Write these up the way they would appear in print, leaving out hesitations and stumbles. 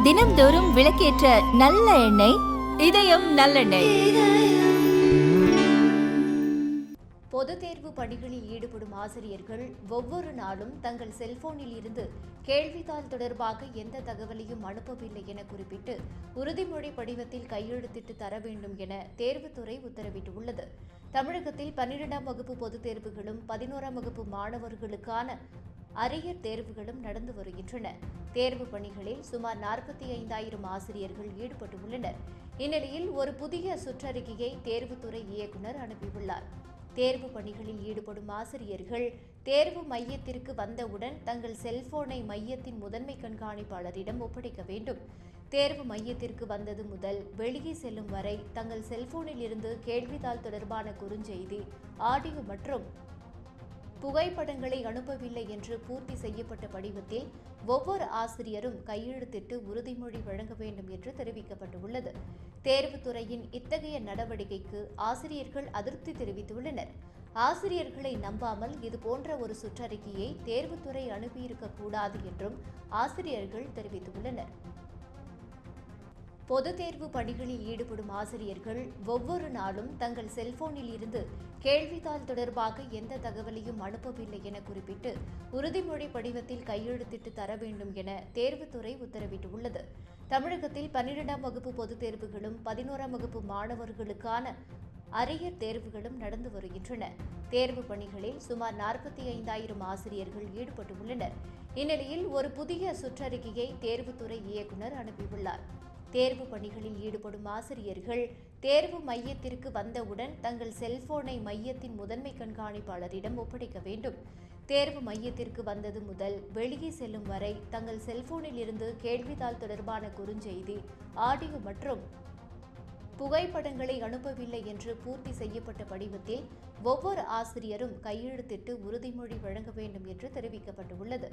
தினம்தோறும் விளக்கேற்ற நல்ல எண்ணெய் இதயம் நல்லெண்ணெய். பொதுத் தேர்வு பணிகளில் ஈடுபடும் ஆசிரியர்கள் ஒவ்வொரு நாளும் தங்கள் செல்போனில் இருந்து கேள்வித்தாள் தொடர்பாக எந்த தகவலையும் அனுப்பவில்லை என குறிப்பிட்டு உறுதிமொழி படிவத்தில் கையெழுத்திட்டு தர வேண்டும் என தேர்வுத்துறை உத்தரவிட்டுள்ளது. தமிழகத்தில் 12ஆம் வகுப்பு பொதுத் தேர்வுகளும் 11ஆம் வகுப்பு மாணவர்களுக்கான அரியர் தேர்வுகளும் நடந்து வருகின்றன. தேர்வு பணிகளில் சுமார் 45,000 ஆசிரியர்கள் ஈடுபட்டுள்ளனர். இந்நிலையில் ஒரு புதிய சுற்றறிக்கையை தேர்வுத்துறை இயக்குநர் அனுப்பியுள்ளார். தேர்வு பணிகளில் ஈடுபடும் ஆசிரியர்கள் தேர்வு மையத்திற்கு வந்தவுடன் தங்கள் செல்போனை மையத்தின் முதன்மை கண்காணிப்பாளரிடம் ஒப்படைக்க வேண்டும். தேர்வு மையத்திற்கு வந்தது முதல் வெளியே செல்லும் வரை தங்கள் செல்போனில் இருந்து கேள்வித்தாள் தொடர்பான குறுஞ்செய்தி, ஆடியோ மற்றும் புகைப்படங்களை அனுப்பவில்லை என்று பூர்த்தி செய்யப்பட்ட படிவத்தில் ஒவ்வொரு ஆசிரியரும் கையெழுத்திட்டு உறுதிமொழி வழங்க வேண்டும் என்று தெரிவிக்கப்பட்டுள்ளது. தேர்வுத்துறையின் இத்தகைய நடவடிக்கைக்கு ஆசிரியர்கள் அதிருப்தி தெரிவித்துள்ளனர். ஆசிரியர்களை நம்பாமல் இதுபோன்ற ஒரு சுற்றறிக்கையை தேர்வுத்துறை அனுப்பியிருக்கக்கூடாது என்றும் ஆசிரியர்கள் தெரிவித்துள்ளனர். பொதுத் தேர்வு பணிகளில் ஈடுபடும் ஆசிரியர்கள் ஒவ்வொரு நாளும் தங்கள் செல்போனில் இருந்து கேள்வித்தாள் தொடர்பாக எந்த தகவலையும் அனுப்பவில்லை என குறிப்பிட்டு உறுதிமொழி படிவத்தில் கையெழுத்திட்டு தர வேண்டும் என தேர்வுத்துறை உத்தரவிட்டுள்ளது. தமிழகத்தில் 12ஆம் வகுப்பு பொதுத் தேர்வுகளும் 11ஆம் வகுப்பு மாணவர்களுக்கான அரியர் தேர்வுகளும் நடந்து வருகின்றன. தேர்வு பணிகளில் சுமார் 45,000 ஆசிரியர்கள் ஈடுபட்டுள்ளனர். இந்நிலையில் ஒரு புதிய சுற்றறிக்கையை தேர்வுத்துறை இயக்குநர் அனுப்பியுள்ளார். தேர்வு பணிகளில் ஈடுபடும் ஆசிரியர்கள் தேர்வு மையத்திற்கு வந்தவுடன் தங்கள் செல்போனை மையத்தின் முதன்மை கண்காணிப்பாளரிடம் ஒப்படைக்க வேண்டும். தேர்வு மையத்திற்கு வந்தது முதல் வெளியே செல்லும் வரை தங்கள் செல்போனில் இருந்து கேள்வித்தாள் தொடர்பான குறுஞ்செய்தி, ஆடியோ மற்றும் புகைப்படங்களை அனுப்பவில்லை என்று பூர்த்தி செய்யப்பட்ட படிவத்தில் ஒவ்வொரு ஆசிரியரும் கையெழுத்திட்டு உறுதிமொழி வழங்க வேண்டும் என்று தெரிவிக்கப்பட்டுள்ளது.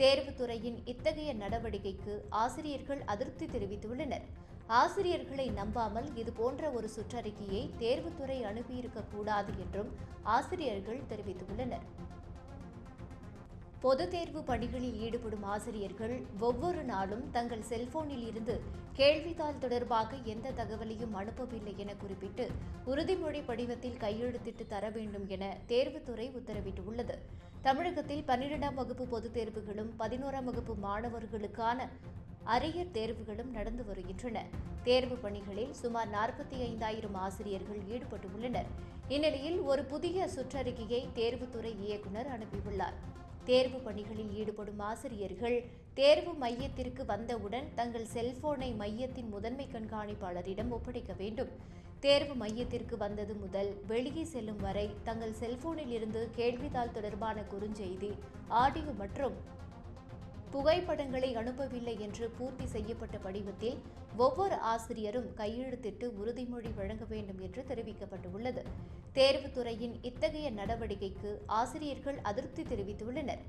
தேர்வுத்துறையின் இத்தகைய நடவடிக்கைக்கு ஆசிரியர்கள் அதிருப்தி தெரிவித்துள்ளனர். ஆசிரியர்களை நம்பாமல் இதுபோன்ற ஒரு சுற்றறிக்கையை தேர்வுத்துறை அனுப்பியிருக்கக்கூடாது என்றும் ஆசிரியர்கள் தெரிவித்துள்ளனர். பொதுத் தேர்வு பணிகளில் ஈடுபடும் ஆசிரியர்கள் ஒவ்வொரு நாளும் தங்கள் செல்போனில் இருந்து கேள்வித்தாள் தொடர்பாக எந்த தகவலையும் அனுப்பவில்லை என குறிப்பிட்டு உறுதிமொழி படிவத்தில் கையெழுத்திட்டு தர வேண்டும் என தேர்வுத்துறை உத்தரவிட்டுள்ளது. தமிழகத்தில் 12ஆம் வகுப்பு பொதுத் தேர்வுகளும் 11ஆம் வகுப்பு மாணவர்களுக்கான அரியர் தேர்வுகளும் நடந்து வருகின்றன. தேர்வு பணிகளில் சுமார் 45,000 ஆசிரியர்கள் ஈடுபட்டுள்ளனர். இந்நிலையில் ஒரு புதிய சுற்றறிக்கையை தேர்வுத்துறை இயக்குநர் அனுப்பியுள்ளார். தேர்வு பணிகளில் ஈடுபடும் ஆசிரியர்கள் தேர்வு மையத்திற்கு வந்தவுடன் தங்கள் செல்போனை மையத்தின் முதன்மை கண்காணிப்பாளரிடம் ஒப்படைக்க வேண்டும். தேர்வு மையத்திற்கு வந்தது முதல் வெளியே செல்லும் வரை தங்கள் செல்போனில் இருந்து கேள்வித்தாள் தொடர்பான குறுஞ்செய்தி, ஆடியோ மற்றும் புகைப்படங்களை அனுப்பவில்லை என்று பூர்த்தி செய்யப்பட்ட படிவத்தில் ஒவ்வொரு ஆசிரியரும் கையெழுத்திட்டு உறுதிமொழி வழங்க வேண்டும் என்று தெரிவிக்கப்பட்டுள்ளது. தேர்வுத்துறையின் இத்தகைய நடவடிக்கைக்கு ஆசிரியர்கள் அதிருப்தி தெரிவித்துள்ளனர்.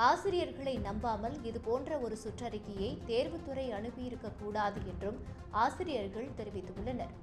ஆசிரியர்களை நம்பாமல் இதுபோன்ற ஒரு சுற்றறிக்கையை தேர்வுத்துறை அனுப்பியிருக்கக்கூடாது என்றும் ஆசிரியர்கள் தெரிவித்துள்ளனர்.